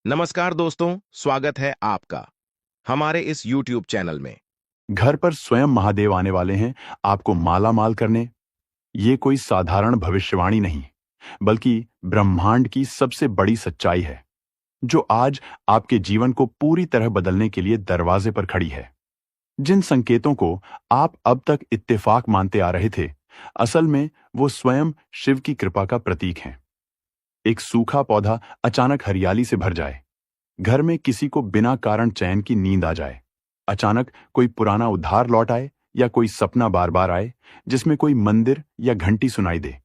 नमस्कार दोस्तों, स्वागत है आपका हमारे इस YouTube चैनल में। घर पर स्वयं महादेव आने वाले हैं आपको माला माल करने। ये कोई साधारण भविष्यवाणी नहीं, बल्कि ब्रह्मांड की सबसे बड़ी सच्चाई है, जो आज आपके जीवन को पूरी तरह बदलने के लिए दरवाजे पर खड़ी है। जिन संकेतों को आप अब तक इत्तेफाक मानते आ रहे थे, असल में वो स्वयं शिव की कृपा का प्रतीक हैं। एक सूखा पौधा अचानक हरियाली से भर जाए, घर में किसी को बिना कारण चैन की नींद आ जाए, अचानक कोई पुराना उद्धार लौट आए, या कोई सपना बार बार आए जिसमें कोई मंदिर या घंटी सुनाई दे।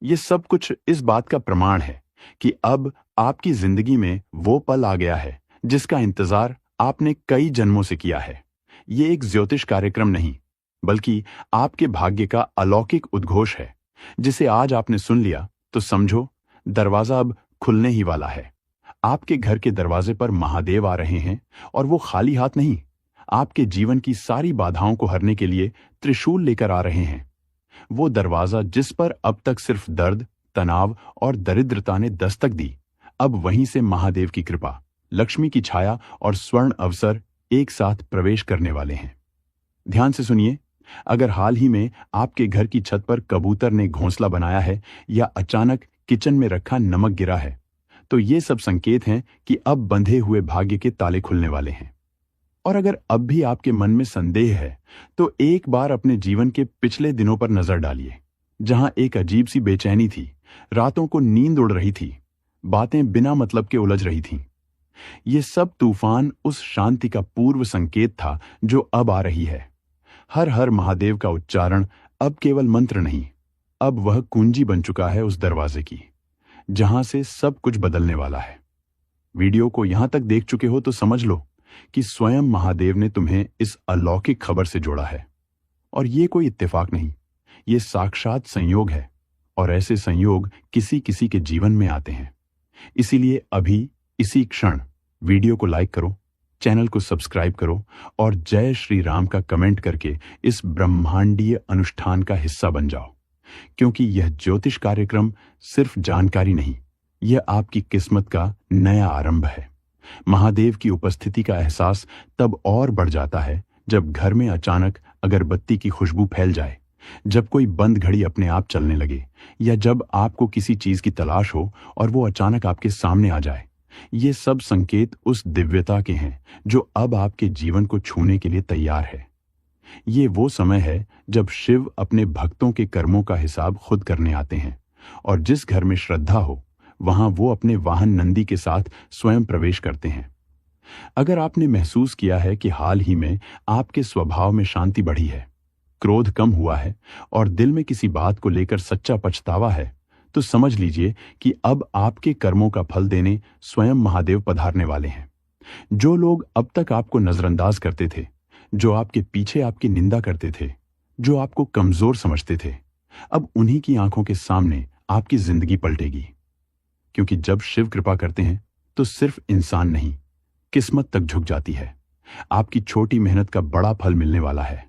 ये सब कुछ इस बात का प्रमाण है कि अब आपकी जिंदगी में वो पल आ गया है जिसका इंतजार आपने कई जन्मों से किया है। ये एक ज्योतिष कार्यक्रम नहीं, बल्कि आपके भाग्य का अलौकिक उद्घोष है, जिसे आज आपने सुन लिया तो समझो दरवाजा अब खुलने ही वाला है। आपके घर के दरवाजे पर महादेव आ रहे हैं, और वो खाली हाथ नहीं, आपके जीवन की सारी बाधाओं को हरने के लिए त्रिशूल लेकर आ रहे हैं। वो दरवाजा जिस पर अब तक सिर्फ दर्द, तनाव और दरिद्रता ने दस्तक दी, अब वहीं से महादेव की कृपा, लक्ष्मी की छाया और स्वर्ण अवसर एक साथ प्रवेश करने वाले हैं। ध्यान से सुनिए। अगर हाल ही में आपके घर की छत पर कबूतर ने घोंसला बनाया है, या अचानक किचन में रखा नमक गिरा है, तो ये सब संकेत हैं कि अब बंधे हुए भाग्य के ताले खुलने वाले हैं। और अगर अब भी आपके मन में संदेह है, तो एक बार अपने जीवन के पिछले दिनों पर नजर डालिए, जहां एक अजीब सी बेचैनी थी, रातों को नींद उड़ रही थी, बातें बिना मतलब के उलझ रही थीं। ये सब तूफान उस शांति का पूर्व संकेत था जो अब आ रही है। हर हर महादेव का उच्चारण अब केवल मंत्र नहीं, अब वह कुंजी बन चुका है उस दरवाजे की, जहां से सब कुछ बदलने वाला है। वीडियो को यहां तक देख चुके हो तो समझ लो कि स्वयं महादेव ने तुम्हें इस अलौकिक खबर से जोड़ा है। और ये कोई इत्तेफाक नहीं, ये साक्षात संयोग है, और ऐसे संयोग किसी किसी के जीवन में आते हैं। इसीलिए अभी इसी क्षण वीडियो को लाइक करो, चैनल को सब्सक्राइब करो, और जय श्री राम का कमेंट करके इस ब्रह्मांडीय अनुष्ठान का हिस्सा बन जाओ। क्योंकि यह ज्योतिष कार्यक्रम सिर्फ जानकारी नहीं, यह आपकी किस्मत का नया आरंभ है। महादेव की उपस्थिति का एहसास तब और बढ़ जाता है जब घर में अचानक अगरबत्ती की खुशबू फैल जाए, जब कोई बंद घड़ी अपने आप चलने लगे, या जब आपको किसी चीज की तलाश हो और वो अचानक आपके सामने आ जाए। ये सब संकेत उस दिव्यता के हैं जो अब आपके जीवन को छूने के लिए तैयार है। ये वो समय है जब शिव अपने भक्तों के कर्मों का हिसाब खुद करने आते हैं, और जिस घर में श्रद्धा हो, वहां वो अपने वाहन नंदी के साथ स्वयं प्रवेश करते हैं। अगर आपने महसूस किया है कि हाल ही में आपके स्वभाव में शांति बढ़ी है, क्रोध कम हुआ है, और दिल में किसी बात को लेकर सच्चा पछतावा है, तो समझ लीजिए कि अब आपके कर्मों का फल देने स्वयं महादेव पधारने वाले हैं। जो लोग अब तक आपको नजरअंदाज करते थे, जो आपके पीछे आपकी निंदा करते थे, जो आपको कमजोर समझते थे, अब उन्हीं की आंखों के सामने आपकी जिंदगी पलटेगी। क्योंकि जब शिव कृपा करते हैं तो सिर्फ इंसान नहीं, किस्मत तक झुक जाती है। आपकी छोटी मेहनत का बड़ा फल मिलने वाला है।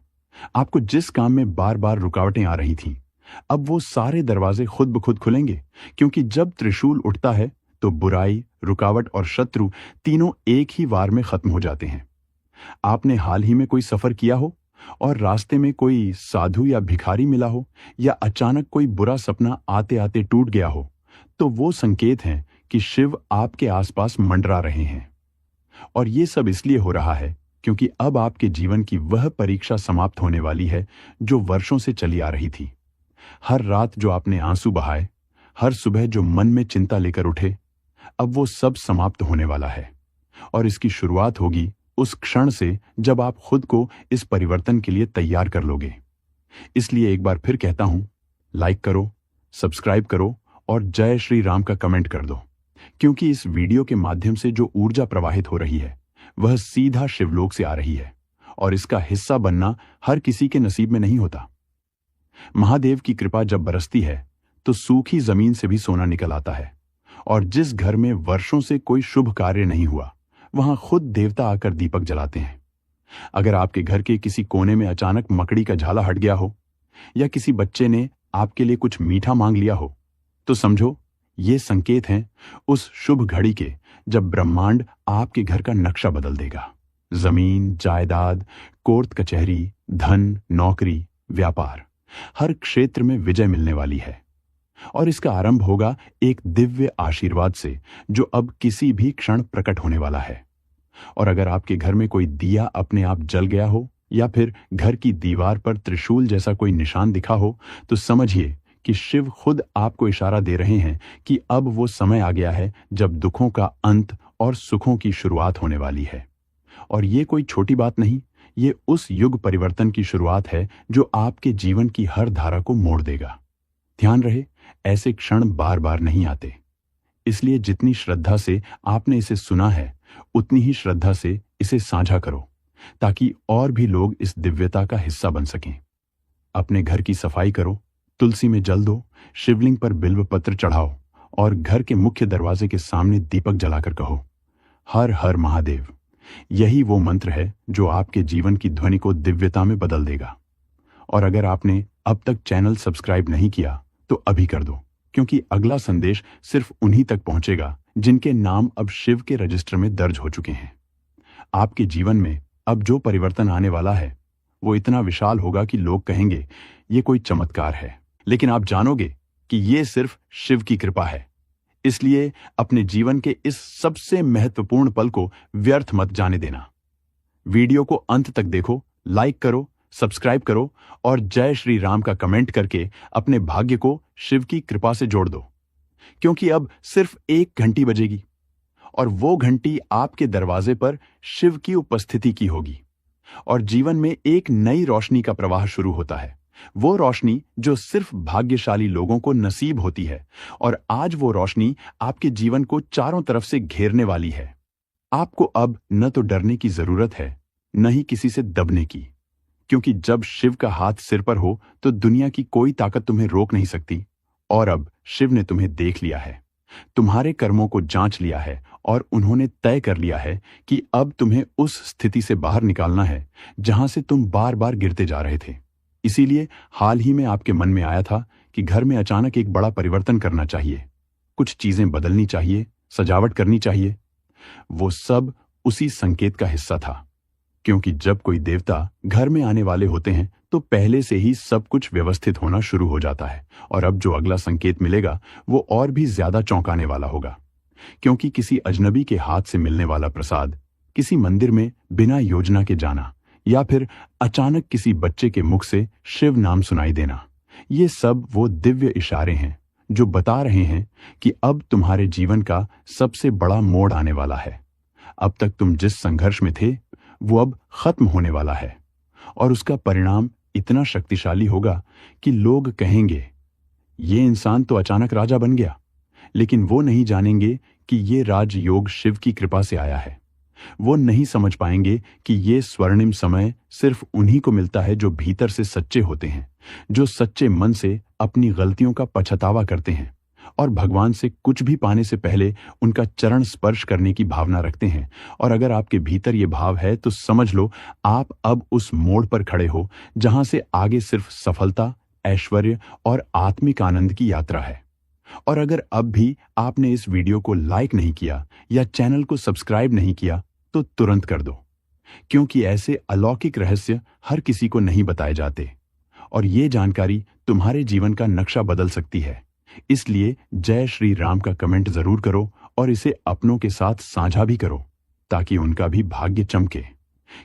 आपको जिस काम में बार बार रुकावटें आ रही थीं, अब वो सारे दरवाजे खुद ब खुद खुलेंगे। क्योंकि जब त्रिशूल उठता है तो बुराई, रुकावट और शत्रु तीनों एक ही वार में खत्म हो जाते हैं। आपने हाल ही में कोई सफर किया हो, और रास्ते में कोई साधु या भिखारी मिला हो, या अचानक कोई बुरा सपना आते आते टूट गया हो, तो वो संकेत हैं कि शिव आपके आसपास मंडरा रहे हैं। और ये सब इसलिए हो रहा है क्योंकि अब आपके जीवन की वह परीक्षा समाप्त होने वाली है जो वर्षों से चली आ रही थी। हर रात जो आपने आंसू बहाए, हर सुबह जो मन में चिंता लेकर उठे, अब वो सब समाप्त होने वाला है। और इसकी शुरुआत होगी उस क्षण से जब आप खुद को इस परिवर्तन के लिए तैयार कर लोगे। इसलिए एक बार फिर कहता हूं, लाइक करो, सब्सक्राइब करो, और जय श्री राम का कमेंट कर दो। क्योंकि इस वीडियो के माध्यम से जो ऊर्जा प्रवाहित हो रही है, वह सीधा शिवलोक से आ रही है, और इसका हिस्सा बनना हर किसी के नसीब में नहीं होता। महादेव की कृपा जब बरसती है तो सूखी जमीन से भी सोना निकल आता है, और जिस घर में वर्षों से कोई शुभ कार्य नहीं हुआ, वहां खुद देवता आकर दीपक जलाते हैं। अगर आपके घर के किसी कोने में अचानक मकड़ी का झाला हट गया हो, या किसी बच्चे ने आपके लिए कुछ मीठा मांग लिया हो, तो समझो ये संकेत हैं उस शुभ घड़ी के जब ब्रह्मांड आपके घर का नक्शा बदल देगा। जमीन, जायदाद, कोर्ट कचहरी, धन, नौकरी, व्यापार, हर क्षेत्र में विजय मिलने वाली है। और इसका आरंभ होगा एक दिव्य आशीर्वाद से जो अब किसी भी क्षण प्रकट होने वाला है। और अगर आपके घर में कोई दिया अपने आप जल गया हो या फिर घर की दीवार पर त्रिशूल जैसा कोई निशान दिखा हो, तो समझिए कि शिव खुद आपको इशारा दे रहे हैं कि अब वो समय आ गया है जब दुखों का अंत और सुखों की शुरुआत होने वाली है। और ये कोई छोटी बात नहीं, ये उस युग परिवर्तन की शुरुआत है जो आपके जीवन की हर धारा को मोड़ देगा। ध्यान रहे, ऐसे क्षण बार बार नहीं आते। इसलिए जितनी श्रद्धा से आपने इसे सुना है, उतनी ही श्रद्धा से इसे साझा करो, ताकि और भी लोग इस दिव्यता का हिस्सा बन सकें। अपने घर की सफाई करो, तुलसी में जल दो, शिवलिंग पर बिल्व पत्र चढ़ाओ और घर के मुख्य दरवाजे के सामने दीपक जलाकर कहो, हर हर महादेव। यही वो मंत्र है जो आपके जीवन की ध्वनि को दिव्यता में बदल देगा। और अगर आपने अब तक चैनल सब्सक्राइब नहीं किया तो अभी कर दो, क्योंकि अगला संदेश सिर्फ उन्हीं तक पहुंचेगा जिनके नाम अब शिव के रजिस्टर में दर्ज हो चुके हैं। आपके जीवन में अब जो परिवर्तन आने वाला है वो इतना विशाल होगा कि लोग कहेंगे ये कोई चमत्कार है, लेकिन आप जानोगे कि ये सिर्फ शिव की कृपा है। इसलिए अपने जीवन के इस सबसे महत्वपूर्ण पल को व्यर्थ मत जाने देना। वीडियो को अंत तक देखो, लाइक करो, सब्सक्राइब करो और जय श्री राम का कमेंट करके अपने भाग्य को शिव की कृपा से जोड़ दो, क्योंकि अब सिर्फ 1 घंटी बजेगी और वो घंटी आपके दरवाजे पर शिव की उपस्थिति की होगी और जीवन में एक नई रोशनी का प्रवाह शुरू होता है। वो रोशनी जो सिर्फ भाग्यशाली लोगों को नसीब होती है। और आज वो रोशनी आपके जीवन को चारों तरफ से घेरने वाली है। आपको अब न तो डरने की जरूरत है, न ही किसी से दबने की, क्योंकि जब शिव का हाथ सिर पर हो तो दुनिया की कोई ताकत तुम्हें रोक नहीं सकती। और अब शिव ने तुम्हें देख लिया है, तुम्हारे कर्मों को जांच लिया है और उन्होंने तय कर लिया है कि अब तुम्हें उस स्थिति से बाहर निकालना है जहां से तुम बार बार गिरते जा रहे थे। इसीलिए हाल ही में आपके मन में आया था कि घर में अचानक एक बड़ा परिवर्तन करना चाहिए, कुछ चीजें बदलनी चाहिए, सजावट करनी चाहिए। वो सब उसी संकेत का हिस्सा था, क्योंकि जब कोई देवता घर में आने वाले होते हैं तो पहले से ही सब कुछ व्यवस्थित होना शुरू हो जाता है। और अब जो अगला संकेत मिलेगा वो और भी ज्यादा चौंकाने वाला होगा, क्योंकि किसी अजनबी के हाथ से मिलने वाला प्रसाद, किसी मंदिर में बिना योजना के जाना या फिर अचानक किसी बच्चे के मुख से शिव नाम सुनाई देना, ये सब वो दिव्य इशारे हैं जो बता रहे हैं कि अब तुम्हारे जीवन का सबसे बड़ा मोड़ आने वाला है। अब तक तुम जिस संघर्ष में थे वो अब खत्म होने वाला है और उसका परिणाम इतना शक्तिशाली होगा कि लोग कहेंगे ये इंसान तो अचानक राजा बन गया, लेकिन वो नहीं जानेंगे कि ये राजयोग शिव की कृपा से आया है। वो नहीं समझ पाएंगे कि ये स्वर्णिम समय सिर्फ उन्हीं को मिलता है जो भीतर से सच्चे होते हैं, जो सच्चे मन से अपनी गलतियों का पछतावा करते हैं और भगवान से कुछ भी पाने से पहले उनका चरण स्पर्श करने की भावना रखते हैं। और अगर आपके भीतर ये भाव है तो समझ लो आप अब उस मोड़ पर खड़े हो जहां से आगे सिर्फ सफलता, ऐश्वर्य और आत्मिक आनंद की यात्रा है। और अगर अब भी आपने इस वीडियो को लाइक नहीं किया या चैनल को सब्सक्राइब नहीं किया तो तुरंत कर दो, क्योंकि ऐसे अलौकिक रहस्य हर किसी को नहीं बताए जाते और ये जानकारी तुम्हारे जीवन का नक्शा बदल सकती है। इसलिए जय श्री राम का कमेंट जरूर करो और इसे अपनों के साथ साझा भी करो, ताकि उनका भी भाग्य चमके।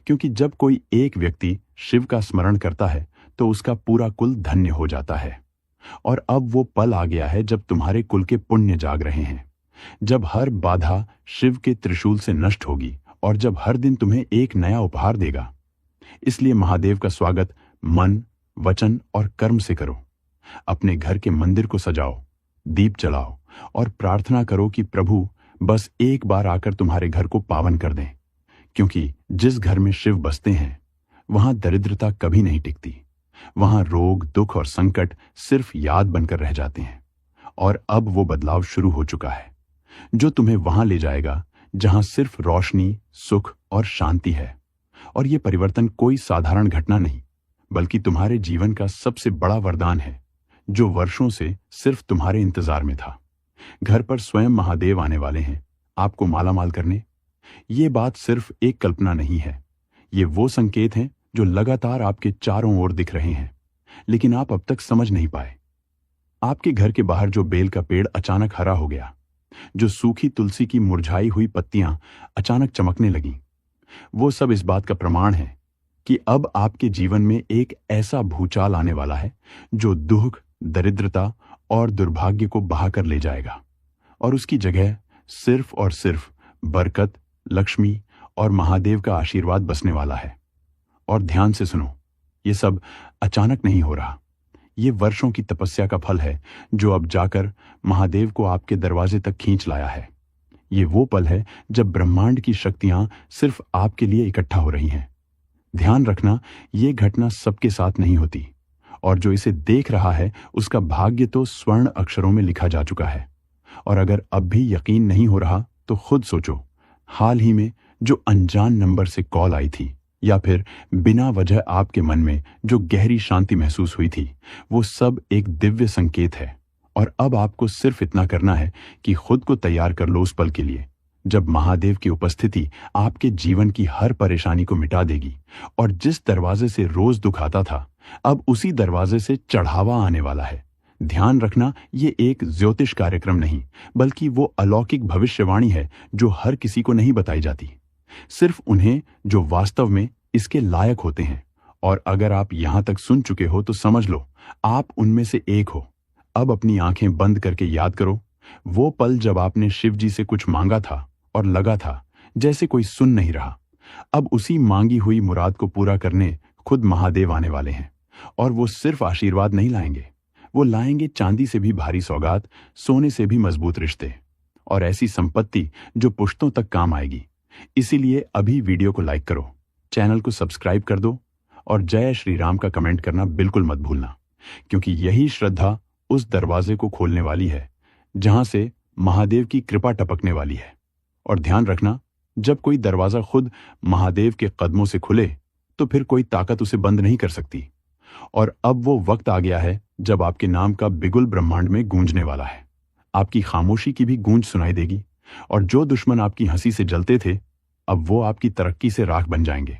क्योंकि जब कोई एक व्यक्ति शिव का स्मरण करता है तो उसका पूरा कुल धन्य हो जाता है। और अब वो पल आ गया है जब तुम्हारे कुल के पुण्य जाग रहे हैं, जब हर बाधा शिव के त्रिशूल से नष्ट होगी और जब हर दिन तुम्हें एक नया उपहार देगा। इसलिए महादेव का स्वागत मन, वचन और कर्म से करो। अपने घर के मंदिर को सजाओ, दीप जलाओ और प्रार्थना करो कि प्रभु बस एक बार आकर तुम्हारे घर को पावन कर दें, क्योंकि जिस घर में शिव बसते हैं वहां दरिद्रता कभी नहीं टिकती। वहां रोग, दुख और संकट सिर्फ याद बनकर रह जाते हैं। और अब वो बदलाव शुरू हो चुका है जो तुम्हें वहां ले जाएगा जहां सिर्फ रोशनी, सुख और शांति है। और ये परिवर्तन कोई साधारण घटना नहीं, बल्कि तुम्हारे जीवन का सबसे बड़ा वरदान है जो वर्षों से सिर्फ तुम्हारे इंतजार में था। घर पर स्वयं महादेव आने वाले हैं, आपको मालामाल करने। ये बात सिर्फ एक कल्पना नहीं है, ये वो संकेत हैं जो लगातार आपके चारों ओर दिख रहे हैं, लेकिन आप अब तक समझ नहीं पाए। आपके घर के बाहर जो बेल का पेड़ अचानक हरा हो गया, जो सूखी तुलसी की मुरझाई हुई पत्तियां अचानक चमकने लगीं, वो सब इस बात का प्रमाण है कि अब आपके जीवन में एक ऐसा भूचाल आने वाला है जो दुख, दरिद्रता और दुर्भाग्य को बहाकर ले जाएगा, और उसकी जगह सिर्फ और सिर्फ बरकत, लक्ष्मी और महादेव का आशीर्वाद बसने वाला है। और ध्यान से सुनो, ये सब अचानक नहीं हो रहा। ये वर्षों की तपस्या का फल है जो अब जाकर महादेव को आपके दरवाजे तक खींच लाया है। ये वो पल है जब ब्रह्मांड की शक्तियां सिर्फ आपके लिए इकट्ठा हो रही हैं। ध्यान रखना, ये घटना सबके साथ नहीं होती, और जो इसे देख रहा है उसका भाग्य तो स्वर्ण अक्षरों में लिखा जा चुका है। और अगर अब भी यकीन नहीं हो रहा तो खुद सोचो, हाल ही में जो अनजान नंबर से कॉल आई थी, या फिर बिना वजह आपके मन में जो गहरी शांति महसूस हुई थी, वो सब एक दिव्य संकेत है। और अब आपको सिर्फ इतना करना है कि खुद को तैयार कर लो उस पल के लिए जब महादेव की उपस्थिति आपके जीवन की हर परेशानी को मिटा देगी, और जिस दरवाजे से रोज दुख आता था, अब उसी दरवाजे से चढ़ावा आने वाला है। ध्यान रखना, ये एक ज्योतिष कार्यक्रम नहीं, बल्कि वो अलौकिक भविष्यवाणी है जो हर किसी को नहीं बताई जाती, सिर्फ उन्हें जो वास्तव में इसके लायक होते हैं। और अगर आप यहां तक सुन चुके हो तो समझ लो, आप उनमें से एक हो। अब अपनी आंखें बंद करके याद करो वो पल जब आपने शिव जी से कुछ मांगा था और लगा था जैसे कोई सुन नहीं रहा। अब उसी मांगी हुई मुराद को पूरा करने खुद महादेव आने वाले हैं, और वो सिर्फ आशीर्वाद नहीं लाएंगे, वो लाएंगे चांदी से भी भारी सौगात, सोने से भी मजबूत रिश्ते, और ऐसी संपत्ति जो पुश्तों तक काम आएगी। इसीलिए अभी वीडियो को लाइक करो, चैनल को सब्सक्राइब कर दो, और जय श्री राम का कमेंट करना बिल्कुल मत भूलना, क्योंकि यही श्रद्धा उस दरवाजे को खोलने वाली है जहां से महादेव की कृपा टपकने वाली है। और ध्यान रखना, जब कोई दरवाजा खुद महादेव के कदमों से खुले तो फिर कोई ताकत उसे बंद नहीं कर सकती। और अब वो वक्त आ गया है जब आपके नाम का बिगुल ब्रह्मांड में गूंजने वाला है। आपकी खामोशी की भी गूंज सुनाई देगी, और जो दुश्मन आपकी हंसी से जलते थे, अब वो आपकी तरक्की से राख बन जाएंगे।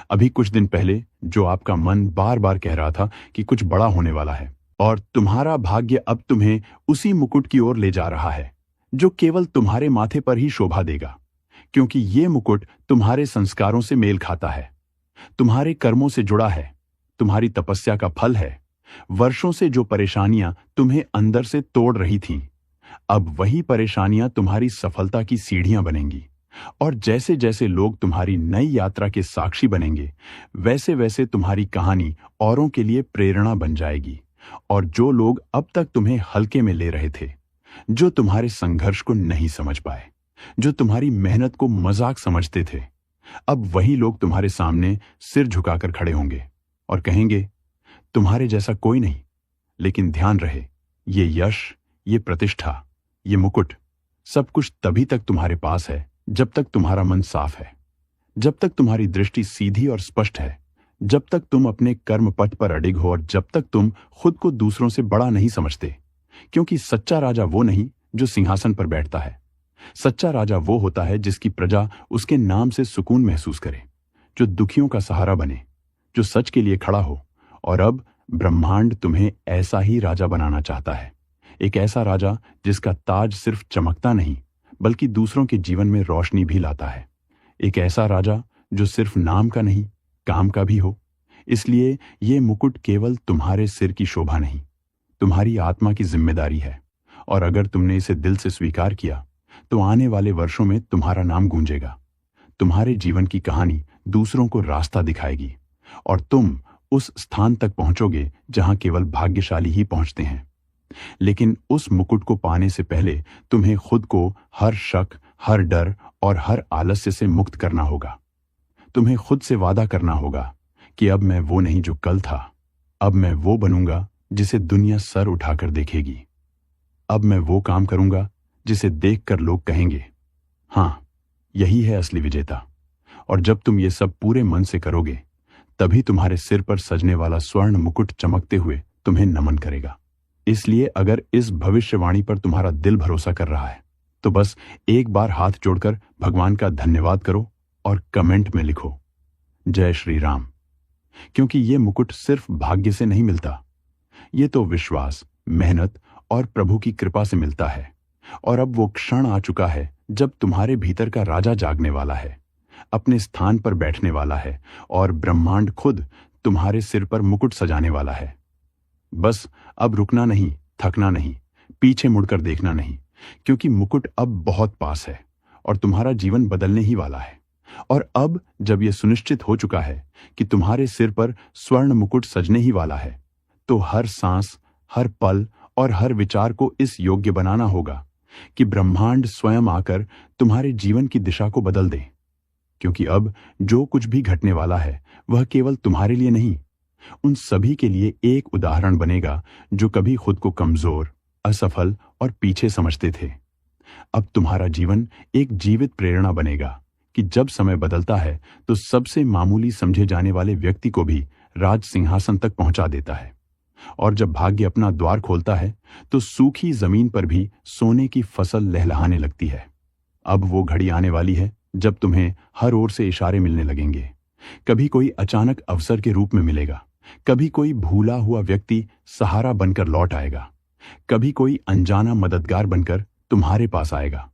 अभी कुछ दिन पहले जो आपका मन बार बार कह रहा था कि कुछ बड़ा होने वाला है, और तुम्हारा भाग्य अब तुम्हें उसी मुकुट की ओर ले जा रहा है जो केवल तुम्हारे माथे पर ही शोभा देगा, क्योंकि ये मुकुट तुम्हारे संस्कारों से मेल खाता है, तुम्हारे कर्मों से जुड़ा है, तुम्हारी तपस्या का फल है। वर्षों से जो परेशानियां तुम्हें अंदर से तोड़ रही थीं, अब वही परेशानियां तुम्हारी सफलता की सीढ़ियां बनेंगी। और जैसे जैसे लोग तुम्हारी नई यात्रा के साक्षी बनेंगे, वैसे वैसे तुम्हारी कहानी औरों के लिए प्रेरणा बन जाएगी। और जो लोग अब तक तुम्हें हल्के में ले रहे थे, जो तुम्हारे संघर्ष को नहीं समझ पाए, जो तुम्हारी मेहनत को मजाक समझते थे, अब वही लोग तुम्हारे सामने सिर झुकाकर खड़े होंगे और कहेंगे, तुम्हारे जैसा कोई नहीं। लेकिन ध्यान रहे, ये यश, ये प्रतिष्ठा, ये मुकुट, सब कुछ तभी तक तुम्हारे पास है जब तक तुम्हारा मन साफ है, जब तक तुम्हारी दृष्टि सीधी और स्पष्ट है, जब तक तुम अपने कर्म पथ पर अडिग हो, और जब तक तुम खुद को दूसरों से बड़ा नहीं समझते। क्योंकि सच्चा राजा वो नहीं जो सिंहासन पर बैठता है, सच्चा राजा वो होता है जिसकी प्रजा उसके नाम से सुकून महसूस करे, जो दुखियों का सहारा बने, जो सच के लिए खड़ा हो। और अब ब्रह्मांड तुम्हें ऐसा ही राजा बनाना चाहता है, एक ऐसा राजा जिसका ताज सिर्फ चमकता नहीं बल्कि दूसरों के जीवन में रोशनी भी लाता है, एक ऐसा राजा जो सिर्फ नाम का नहीं काम का भी हो। इसलिए ये मुकुट केवल तुम्हारे सिर की शोभा नहीं, तुम्हारी आत्मा की जिम्मेदारी है। और अगर तुमने इसे दिल से स्वीकार किया तो आने वाले वर्षों में तुम्हारा नाम गूंजेगा, तुम्हारे जीवन की कहानी दूसरों को रास्ता दिखाएगी, और तुम उस स्थान तक पहुंचोगे जहां केवल भाग्यशाली ही पहुंचते हैं। लेकिन उस मुकुट को पाने से पहले तुम्हें खुद को हर शक, हर डर और हर आलस्य से मुक्त करना होगा। तुम्हें खुद से वादा करना होगा कि अब मैं वो नहीं जो कल था, अब मैं वो बनूंगा जिसे दुनिया सर उठाकर देखेगी। अब मैं वो काम करूंगा जिसे देखकर लोग कहेंगे, हाँ, यही है असली विजेता। और जब तुम ये सब पूरे मन से करोगे, तभी तुम्हारे सिर पर सजने वाला स्वर्ण मुकुट चमकते हुए तुम्हें नमन करेगा। इसलिए अगर इस भविष्यवाणी पर तुम्हारा दिल भरोसा कर रहा है, तो बस एक बार हाथ जोड़कर भगवान का धन्यवाद करो और कमेंट में लिखो जय श्री राम। क्योंकि ये मुकुट सिर्फ भाग्य से नहीं मिलता, ये तो विश्वास, मेहनत और प्रभु की कृपा से मिलता है। और अब वो क्षण आ चुका है जब तुम्हारे भीतर का राजा जागने वाला है, अपने स्थान पर बैठने वाला है और ब्रह्मांड खुद तुम्हारे सिर पर मुकुट सजाने वाला है। बस अब रुकना नहीं, थकना नहीं, पीछे मुड़कर देखना नहीं, क्योंकि मुकुट अब बहुत पास है और तुम्हारा जीवन बदलने ही वाला है। और अब जब यह सुनिश्चित हो चुका है कि तुम्हारे सिर पर स्वर्ण मुकुट सजने ही वाला है, तो हर सांस, हर पल और हर विचार को इस योग्य बनाना होगा कि ब्रह्मांड स्वयं आकर तुम्हारे जीवन की दिशा को बदल दे। क्योंकि अब जो कुछ भी घटने वाला है वह केवल तुम्हारे लिए नहीं, उन सभी के लिए एक उदाहरण बनेगा जो कभी खुद को कमजोर, असफल और पीछे समझते थे। अब तुम्हारा जीवन एक जीवित प्रेरणा बनेगा कि जब समय बदलता है तो सबसे मामूली समझे जाने वाले व्यक्ति को भी राज सिंहासन तक पहुंचा देता है। और जब भाग्य अपना द्वार खोलता है तो सूखी जमीन पर भी सोने की फसल लहलहाने लगती है। अब वो घड़ी आने वाली है जब तुम्हें हर ओर से इशारे मिलने लगेंगे। कभी कोई अचानक अवसर के रूप में मिलेगा, कभी कोई भूला हुआ व्यक्ति सहारा बनकर लौट आएगा, कभी कोई अनजाना मददगार बनकर तुम्हारे पास आएगा।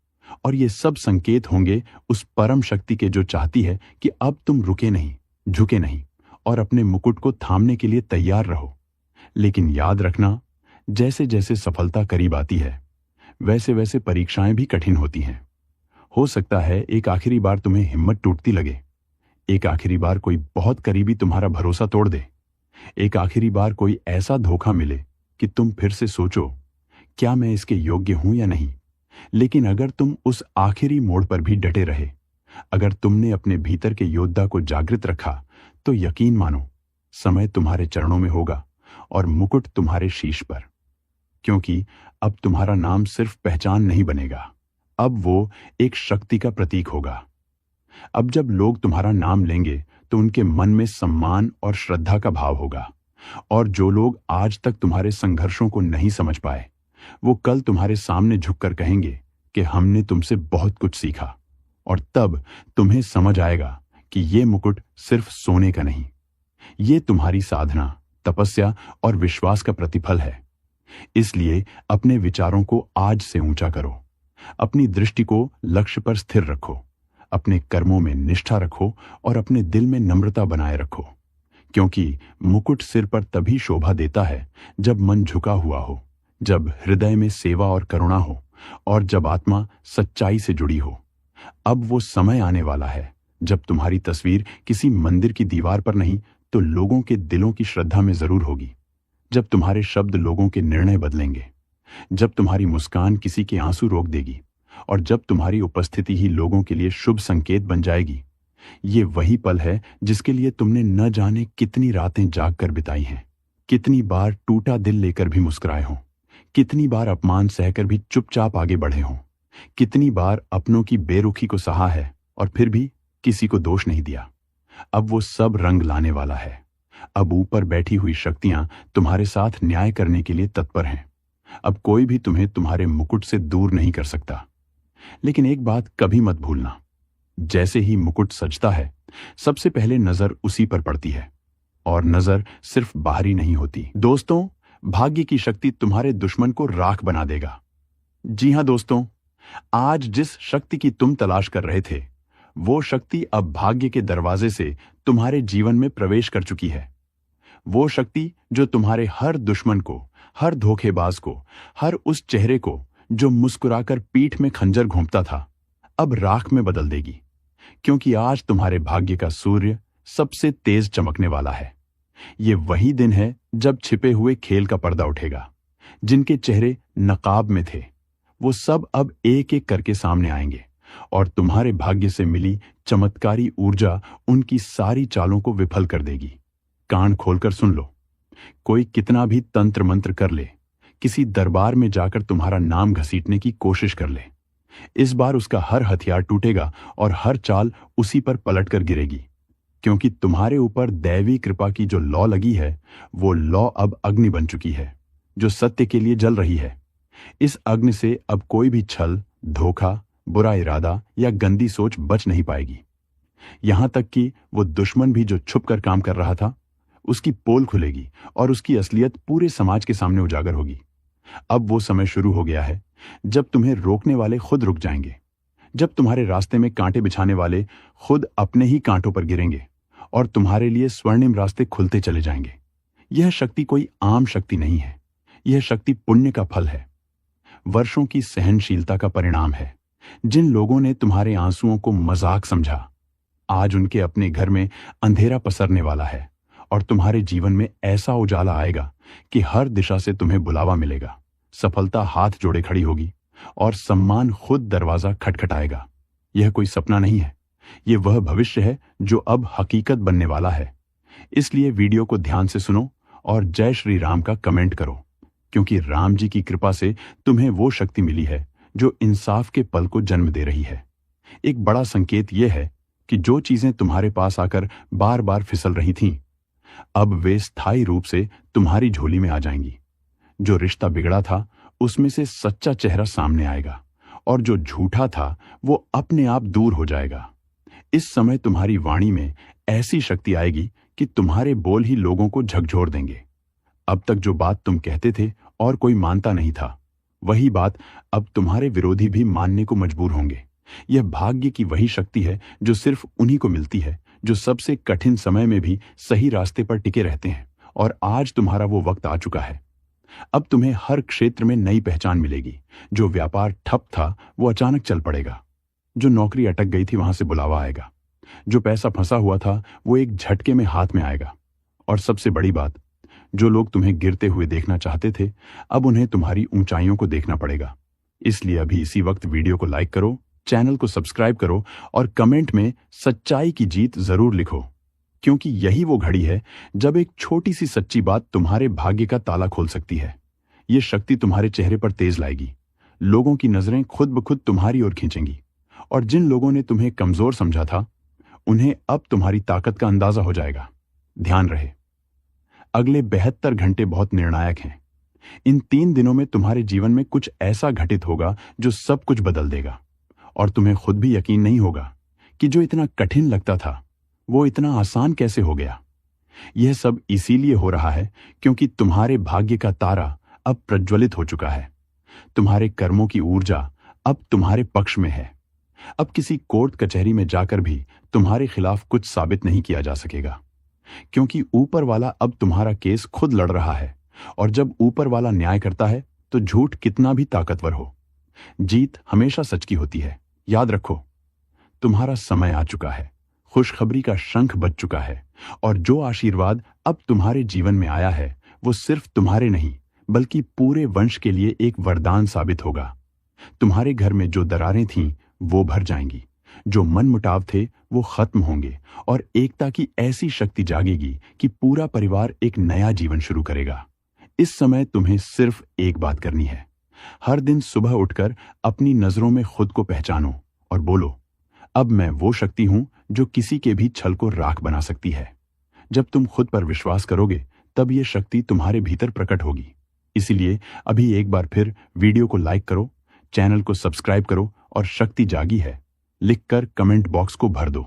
और ये सब संकेत होंगे उस परम शक्ति के जो चाहती है कि अब तुम रुके नहीं, झुके नहीं और अपने मुकुट को थामने के लिए तैयार रहो। लेकिन याद रखना, जैसे जैसे सफलता करीब आती है वैसे वैसे परीक्षाएं भी कठिन होती हैं। हो सकता है एक आखिरी बार तुम्हें हिम्मत टूटती लगे, एक आखिरी बार कोई बहुत करीबी तुम्हारा भरोसा तोड़ दे, एक आखिरी बार कोई ऐसा धोखा मिले कि तुम फिर से सोचो, क्या मैं इसके योग्य हूं या नहीं। लेकिन अगर तुम उस आखिरी मोड़ पर भी डटे रहे, अगर तुमने अपने भीतर के योद्धा को जागृत रखा, तो यकीन मानो समय तुम्हारे चरणों में होगा और मुकुट तुम्हारे शीश पर। क्योंकि अब तुम्हारा नाम सिर्फ पहचान नहीं बनेगा, अब वो एक शक्ति का प्रतीक होगा। अब जब लोग तुम्हारा नाम लेंगे तो उनके मन में सम्मान और श्रद्धा का भाव होगा। और जो लोग आज तक तुम्हारे संघर्षों को नहीं समझ पाए, वो कल तुम्हारे सामने झुककर कहेंगे कि हमने तुमसे बहुत कुछ सीखा। और तब तुम्हें समझ आएगा कि ये मुकुट सिर्फ सोने का नहीं, ये तुम्हारी साधना, तपस्या और विश्वास का प्रतिफल है। इसलिए अपने विचारों को आज से ऊंचा करो, अपनी दृष्टि को लक्ष्य पर स्थिर रखो, अपने कर्मों में निष्ठा रखो और अपने दिल में नम्रता बनाए रखो। क्योंकि मुकुट सिर पर तभी शोभा देता है जब मन झुका हुआ हो, जब हृदय में सेवा और करुणा हो और जब आत्मा सच्चाई से जुड़ी हो। अब वो समय आने वाला है जब तुम्हारी तस्वीर किसी मंदिर की दीवार पर नहीं तो लोगों के दिलों की श्रद्धा में जरूर होगी। जब तुम्हारे शब्द लोगों के निर्णय बदलेंगे, जब तुम्हारी मुस्कान किसी के आंसू रोक देगी और जब तुम्हारी उपस्थिति ही लोगों के लिए शुभ संकेत बन जाएगी। ये वही पल है जिसके लिए तुमने न जाने कितनी रातें जाग कर बिताई हैं, कितनी बार टूटा दिल लेकर भी मुस्कुराए हों, कितनी बार अपमान सहकर भी चुपचाप आगे बढ़े हों, कितनी बार अपनों की बेरुखी को सहा है और फिर भी किसी को दोष नहीं दिया। अब वो सब रंग लाने वाला है। अब ऊपर बैठी हुई शक्तियां तुम्हारे साथ न्याय करने के लिए तत्पर हैं। अब कोई भी तुम्हें तुम्हारे मुकुट से दूर नहीं कर सकता। लेकिन एक बात कभी मत भूलना, जैसे ही मुकुट सजता है सबसे पहले नजर उसी पर पड़ती है। और नजर सिर्फ बाहरी नहीं होती। दोस्तों, भाग्य की शक्ति तुम्हारे दुश्मन को राख बना देगा। जी हां दोस्तों, आज जिस शक्ति की तुम तलाश कर रहे थे, वो शक्ति अब भाग्य के दरवाजे से तुम्हारे जीवन में प्रवेश कर चुकी है। वो शक्ति जो तुम्हारे हर दुश्मन को, हर धोखेबाज को, हर उस चेहरे को जो मुस्कुराकर पीठ में खंजर घोंपता था, अब राख में बदल देगी। क्योंकि आज तुम्हारे भाग्य का सूर्य सबसे तेज चमकने वाला है। ये वही दिन है जब छिपे हुए खेल का पर्दा उठेगा। जिनके चेहरे नकाब में थे, वो सब अब एक एक करके सामने आएंगे और तुम्हारे भाग्य से मिली चमत्कारी ऊर्जा उनकी सारी चालों को विफल कर देगी। कान खोलकर सुन लो, कोई कितना भी तंत्र मंत्र कर ले, किसी दरबार में जाकर तुम्हारा नाम घसीटने की कोशिश कर ले, इस बार उसका हर हथियार टूटेगा और हर चाल उसी पर पलटकर गिरेगी। क्योंकि तुम्हारे ऊपर दैवी कृपा की जो लौ लगी है, वो लौ अब अग्नि बन चुकी है, जो सत्य के लिए जल रही है। इस अग्नि से अब कोई भी छल, धोखा, बुरा इरादा या गंदी सोच बच नहीं पाएगी। यहां तक कि वो दुश्मन भी जो छुप कर काम कर रहा था, उसकी पोल खुलेगी और उसकी असलियत पूरे समाज के सामने उजागर होगी। अब वो समय शुरू हो गया है जब तुम्हें रोकने वाले खुद रुक जाएंगे, जब तुम्हारे रास्ते में कांटे बिछाने वाले खुद अपने ही कांटों पर गिरेंगे और तुम्हारे लिए स्वर्णिम रास्ते खुलते चले जाएंगे। यह शक्ति कोई आम शक्ति नहीं है, यह शक्ति पुण्य का फल है, वर्षों की सहनशीलता का परिणाम है। जिन लोगों ने तुम्हारे आंसुओं को मजाक समझा, आज उनके अपने घर में अंधेरा पसरने वाला है और तुम्हारे जीवन में ऐसा उजाला आएगा कि हर दिशा से तुम्हें बुलावा मिलेगा। सफलता हाथ जोड़े खड़ी होगी और सम्मान खुद दरवाजा खटखटाएगा। यह कोई सपना नहीं है, यह वह भविष्य है जो अब हकीकत बनने वाला है। इसलिए वीडियो को ध्यान से सुनो और जय श्री राम का कमेंट करो, क्योंकि राम जी की कृपा से तुम्हें वो शक्ति मिली है जो इंसाफ के पल को जन्म दे रही है। एक बड़ा संकेत यह है कि जो चीजें तुम्हारे पास आकर बार बार फिसल रही थीं, अब वे स्थायी रूप से तुम्हारी झोली में आ जाएंगी। जो रिश्ता बिगड़ा था उसमें से सच्चा चेहरा सामने आएगा और जो झूठा था वो अपने आप दूर हो जाएगा। इस समय तुम्हारी वाणी में ऐसी शक्ति आएगी कि तुम्हारे बोल ही लोगों को झकझोर देंगे। अब तक जो बात तुम कहते थे और कोई मानता नहीं था, वही बात अब तुम्हारे विरोधी भी मानने को मजबूर होंगे। यह भाग्य की वही शक्ति है जो सिर्फ उन्हीं को मिलती है जो सबसे कठिन समय में भी सही रास्ते पर टिके रहते हैं। और आज तुम्हारा वो वक्त आ चुका है। अब तुम्हें हर क्षेत्र में नई पहचान मिलेगी। जो व्यापार ठप था वो अचानक चल पड़ेगा, जो नौकरी अटक गई थी वहां से बुलावा आएगा, जो पैसा फंसा हुआ था वो एक झटके में हाथ में आएगा। और सबसे बड़ी बात, जो लोग तुम्हें गिरते हुए देखना चाहते थे, अब उन्हें तुम्हारी ऊंचाइयों को देखना पड़ेगा। इसलिए अभी इसी वक्त वीडियो को लाइक करो, चैनल को सब्सक्राइब करो और कमेंट में सच्चाई की जीत जरूर लिखो, क्योंकि यही वो घड़ी है जब एक छोटी सी सच्ची बात तुम्हारे भाग्य का ताला खोल सकती है। ये शक्ति तुम्हारे चेहरे पर तेज लाएगी, लोगों की नजरें खुद ब खुद तुम्हारी ओर खींचेंगी और जिन लोगों ने तुम्हें कमजोर समझा था, उन्हें अब तुम्हारी ताकत का अंदाजा हो जाएगा। ध्यान रहे, अगले 72 घंटे बहुत निर्णायक हैं। इन 3 दिनों में तुम्हारे जीवन में कुछ ऐसा घटित होगा जो सब कुछ बदल देगा और तुम्हें खुद भी यकीन नहीं होगा कि जो इतना कठिन लगता था वो इतना आसान कैसे हो गया। यह सब इसीलिए हो रहा है क्योंकि तुम्हारे भाग्य का तारा अब प्रज्वलित हो चुका है। तुम्हारे कर्मों की ऊर्जा अब तुम्हारे पक्ष में है। अब किसी कोर्ट कचहरी में जाकर भी तुम्हारे खिलाफ कुछ साबित नहीं किया जा सकेगा, क्योंकि ऊपर वाला अब तुम्हारा केस खुद लड़ रहा है। और जब ऊपर वाला न्याय करता है तो झूठ कितना भी ताकतवर हो, जीत हमेशा सच की होती है। याद रखो, तुम्हारा समय आ चुका है, खुशखबरी का शंख बज चुका है और जो आशीर्वाद अब तुम्हारे जीवन में आया है वो सिर्फ तुम्हारे नहीं बल्कि पूरे वंश के लिए एक वरदान साबित होगा। तुम्हारे घर में जो दरारें थीं वो भर जाएंगी, जो मनमुटाव थे वो खत्म होंगे और एकता की ऐसी शक्ति जागेगी कि पूरा परिवार एक नया जीवन शुरू करेगा। इस समय तुम्हें सिर्फ एक बात करनी है, हर दिन सुबह उठकर अपनी नजरों में खुद को पहचानो और बोलो, अब मैं वो शक्ति हूं जो किसी के भी छल को राख बना सकती है। जब तुम खुद पर विश्वास करोगे तब ये शक्ति तुम्हारे भीतर प्रकट होगी। इसीलिए अभी एक बार फिर वीडियो को लाइक करो, चैनल को सब्सक्राइब करो और शक्ति जागी है लिखकर कमेंट बॉक्स को भर दो,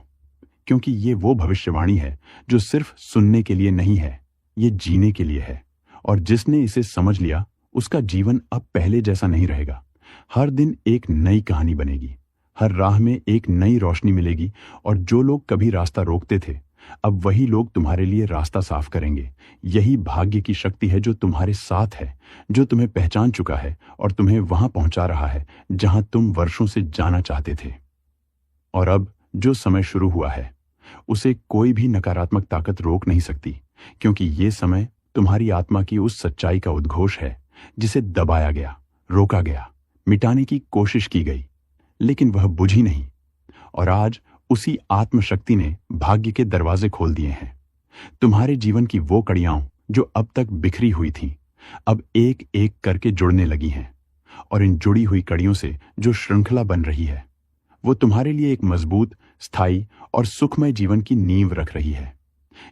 क्योंकि ये वो भविष्यवाणी है जो सिर्फ सुनने के लिए नहीं है, ये जीने के लिए है। और जिसने इसे समझ लिया उसका जीवन अब पहले जैसा नहीं रहेगा। हर दिन एक नई कहानी बनेगी, हर राह में एक नई रोशनी मिलेगी और जो लोग कभी रास्ता रोकते थे अब वही लोग तुम्हारे लिए रास्ता साफ करेंगे। यही भाग्य की शक्ति है जो तुम्हारे साथ है, जो तुम्हें पहचान चुका है और तुम्हें वहां पहुंचा रहा है जहां तुम वर्षों से जाना चाहते थे। और अब जो समय शुरू हुआ है उसे कोई भी नकारात्मक ताकत रोक नहीं सकती, क्योंकि ये समय तुम्हारी आत्मा की उस सच्चाई का उद्घोष है जिसे दबाया गया, रोका गया, मिटाने की कोशिश की गई, लेकिन वह बुझी नहीं। और आज उसी आत्मशक्ति ने भाग्य के दरवाजे खोल दिए हैं। तुम्हारे जीवन की वो कड़ियां जो अब तक बिखरी हुई थीं, अब एक एक करके जुड़ने लगी हैं और इन जुड़ी हुई कड़ियों से जो श्रृंखला बन रही है वो तुम्हारे लिए एक मजबूत, स्थायी और सुखमय जीवन की नींव रख रही है।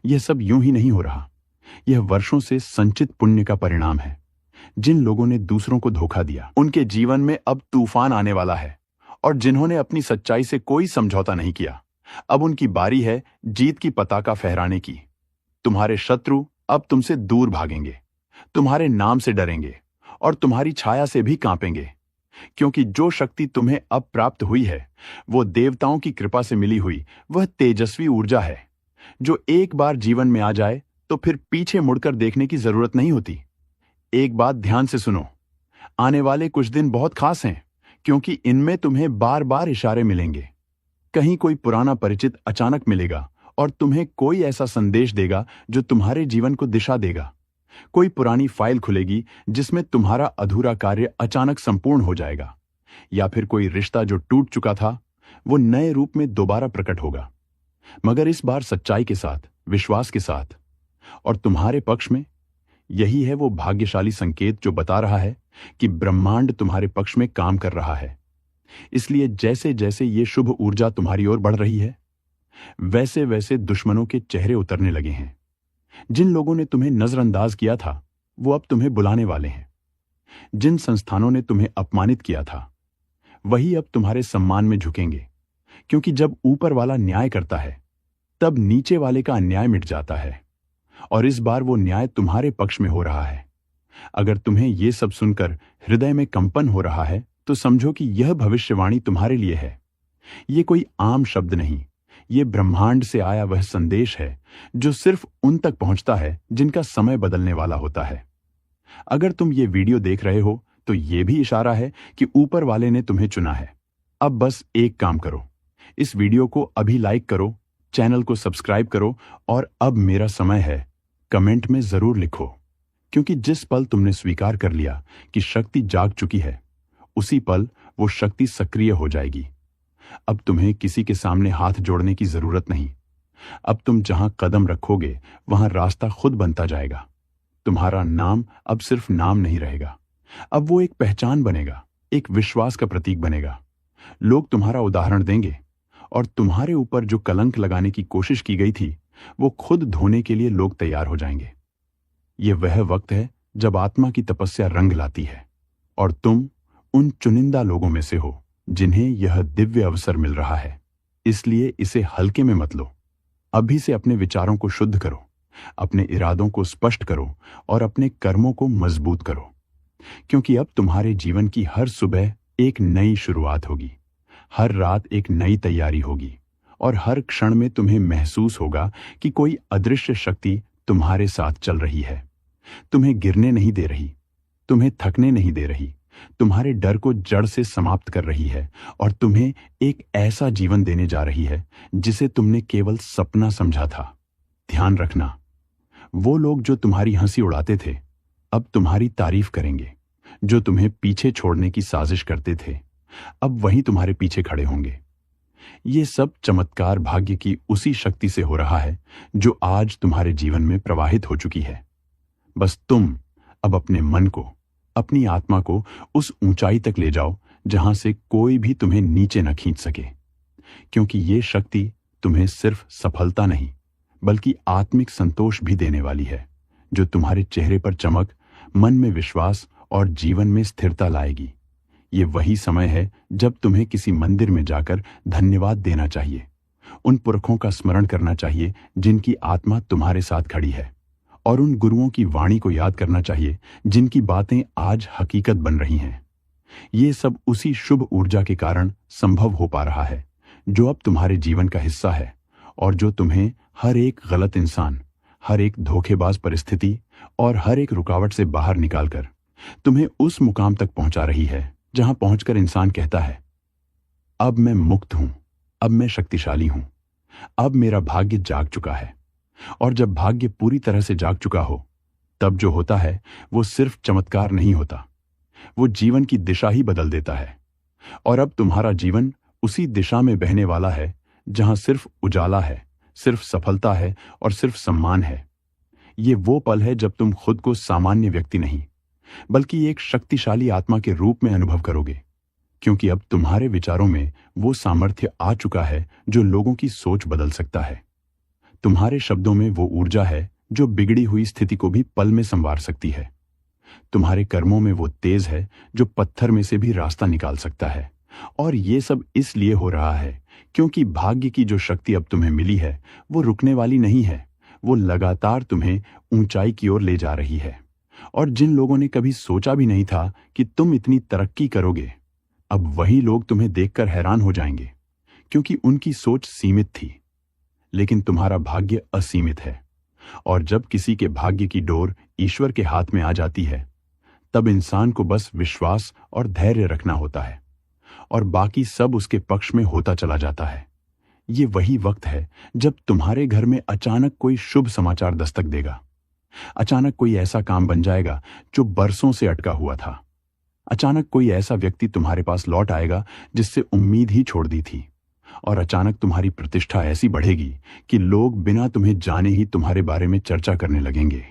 यह सब यूं ही नहीं हो रहा, यह वर्षों से संचित पुण्य का परिणाम है। जिन लोगों ने दूसरों को धोखा दिया, उनके जीवन में अब तूफान आने वाला है। और जिन्होंने अपनी सच्चाई से कोई समझौता नहीं किया, अब उनकी बारी है जीत की पताका फहराने की। तुम्हारे शत्रु अब तुमसे दूर भागेंगे, तुम्हारे नाम से डरेंगे और तुम्हारी छाया से भी कांपेंगे। क्योंकि जो शक्ति तुम्हें अब प्राप्त हुई है, वो देवताओं की कृपा से मिली हुई वह तेजस्वी ऊर्जा है, जो एक बार जीवन में आ जाए तो फिर पीछे मुड़कर देखने की जरूरत नहीं होती। एक बात ध्यान से सुनो, आने वाले कुछ दिन बहुत खास हैं, क्योंकि इनमें तुम्हें बार बार इशारे मिलेंगे। कहीं कोई पुराना परिचित अचानक मिलेगा और तुम्हें कोई ऐसा संदेश देगा जो तुम्हारे जीवन को दिशा देगा। कोई पुरानी फाइल खुलेगी जिसमें तुम्हारा अधूरा कार्य अचानक संपूर्ण हो जाएगा, या फिर कोई रिश्ता जो टूट चुका था वो नए रूप में दोबारा प्रकट होगा, मगर इस बार सच्चाई के साथ, विश्वास के साथ। और तुम्हारे पक्ष में यही है वो भाग्यशाली संकेत जो बता रहा है कि ब्रह्मांड तुम्हारे पक्ष में काम कर रहा है। इसलिए जैसे जैसे ये शुभ ऊर्जा तुम्हारी ओर बढ़ रही है, वैसे वैसे दुश्मनों के चेहरे उतरने लगे हैं। जिन लोगों ने तुम्हें नजरअंदाज किया था, वो अब तुम्हें बुलाने वाले हैं। जिन संस्थानों ने तुम्हें अपमानित किया था, वही अब तुम्हारे सम्मान में झुकेंगे। क्योंकि जब ऊपर वाला न्याय करता है, तब नीचे वाले का अन्याय मिट जाता है। और इस बार वो न्याय तुम्हारे पक्ष में हो रहा है। अगर तुम्हें ये सब सुनकर हृदय में कंपन हो रहा है, तो समझो कि यह भविष्यवाणी तुम्हारे लिए है। ये कोई आम शब्द नहीं, ये ब्रह्मांड से आया वह संदेश है जो सिर्फ उन तक पहुंचता है जिनका समय बदलने वाला होता है। अगर तुम ये वीडियो देख रहे हो, तो ये भी इशारा है कि ऊपर वाले ने तुम्हें चुना है। अब बस एक काम करो, इस वीडियो को अभी लाइक करो, चैनल को सब्सक्राइब करो और अब मेरा समय है कमेंट में जरूर लिखो। क्योंकि जिस पल तुमने स्वीकार कर लिया कि शक्ति जाग चुकी है, उसी पल वो शक्ति सक्रिय हो जाएगी। अब तुम्हें किसी के सामने हाथ जोड़ने की जरूरत नहीं। अब तुम जहां कदम रखोगे, वहां रास्ता खुद बनता जाएगा। तुम्हारा नाम अब सिर्फ नाम नहीं रहेगा, अब वो एक पहचान बनेगा, एक विश्वास का प्रतीक बनेगा। लोग तुम्हारा उदाहरण देंगे और तुम्हारे ऊपर जो कलंक लगाने की कोशिश की गई थी, वो खुद धोने के लिए लोग तैयार हो जाएंगे। ये वह वक्त है जब आत्मा की तपस्या रंग लाती है, और तुम उन चुनिंदा लोगों में से हो जिन्हें यह दिव्य अवसर मिल रहा है। इसलिए इसे हल्के में मत लो। अभी से अपने विचारों को शुद्ध करो, अपने इरादों को स्पष्ट करो और अपने कर्मों को मजबूत करो। क्योंकि अब तुम्हारे जीवन की हर सुबह एक नई शुरुआत होगी, हर रात एक नई तैयारी होगी, और हर क्षण में तुम्हें महसूस होगा कि कोई अदृश्य शक्ति तुम्हारे साथ चल रही है। तुम्हें गिरने नहीं दे रही, तुम्हें थकने नहीं दे रही, तुम्हारे डर को जड़ से समाप्त कर रही है और तुम्हें एक ऐसा जीवन देने जा रही है जिसे तुमने केवल सपना समझा था। ध्यान रखना, वो लोग जो तुम्हारी हंसी उड़ाते थे, अब तुम्हारी तारीफ करेंगे। जो तुम्हें पीछे छोड़ने की साजिश करते थे, अब वही तुम्हारे पीछे खड़े होंगे। ये सब चमत्कार भाग्य की उसी शक्ति से हो रहा है जो आज तुम्हारे जीवन में प्रवाहित हो चुकी है। बस तुम अब अपने मन को, अपनी आत्मा को उस ऊंचाई तक ले जाओ जहां से कोई भी तुम्हें नीचे न खींच सके। क्योंकि ये शक्ति तुम्हें सिर्फ सफलता नहीं, बल्कि आत्मिक संतोष भी देने वाली है, जो तुम्हारे चेहरे पर चमक, मन में विश्वास और जीवन में स्थिरता लाएगी। ये वही समय है जब तुम्हें किसी मंदिर में जाकर धन्यवाद देना चाहिए, उन पुरखों का स्मरण करना चाहिए जिनकी आत्मा तुम्हारे साथ खड़ी है, और उन गुरुओं की वाणी को याद करना चाहिए जिनकी बातें आज हकीकत बन रही हैं। ये सब उसी शुभ ऊर्जा के कारण संभव हो पा रहा है जो अब तुम्हारे जीवन का हिस्सा है, और जो तुम्हें हर एक गलत इंसान, हर एक धोखेबाज परिस्थिति और हर एक रुकावट से बाहर निकालकर तुम्हें उस मुकाम तक पहुंचा रही है जहां पहुंचकर इंसान कहता है, अब मैं मुक्त हूं, अब मैं शक्तिशाली हूं, अब मेरा भाग्य जाग चुका है। और जब भाग्य पूरी तरह से जाग चुका हो, तब जो होता है वो सिर्फ चमत्कार नहीं होता, वो जीवन की दिशा ही बदल देता है। और अब तुम्हारा जीवन उसी दिशा में बहने वाला है जहां सिर्फ उजाला है, सिर्फ सफलता है और सिर्फ सम्मान है। ये वो पल है जब तुम खुद को सामान्य व्यक्ति नहीं, बल्कि एक शक्तिशाली आत्मा के रूप में अनुभव करोगे। क्योंकि अब तुम्हारे विचारों में वो सामर्थ्य आ चुका है जो लोगों की सोच बदल सकता है। तुम्हारे शब्दों में वो ऊर्जा है जो बिगड़ी हुई स्थिति को भी पल में संवार सकती है। तुम्हारे कर्मों में वो तेज है जो पत्थर में से भी रास्ता निकाल सकता है। और ये सब इसलिए हो रहा है क्योंकि भाग्य की जो शक्ति अब तुम्हें मिली है वो रुकने वाली नहीं है। वो लगातार तुम्हें ऊंचाई की ओर ले जा रही है। और जिन लोगों ने कभी सोचा भी नहीं था कि तुम इतनी तरक्की करोगे, अब वही लोग तुम्हें देखकर हैरान हो जाएंगे, क्योंकि उनकी सोच सीमित थी। लेकिन तुम्हारा भाग्य असीमित है। और जब किसी के भाग्य की डोर ईश्वर के हाथ में आ जाती है, तब इंसान को बस विश्वास और धैर्य रखना होता है, और बाकी सब उसके पक्ष में होता चला जाता है। ये वही वक्त है जब तुम्हारे घर में अचानक कोई शुभ समाचार दस्तक देगा। अचानक कोई ऐसा काम बन जाएगा जो बरसों से अटका हुआ था। अचानक कोई ऐसा व्यक्ति तुम्हारे पास लौट आएगा जिससे उम्मीद ही छोड़ दी थी। और अचानक तुम्हारी प्रतिष्ठा ऐसी बढ़ेगी कि लोग बिना तुम्हें जाने ही तुम्हारे बारे में चर्चा करने लगेंगे।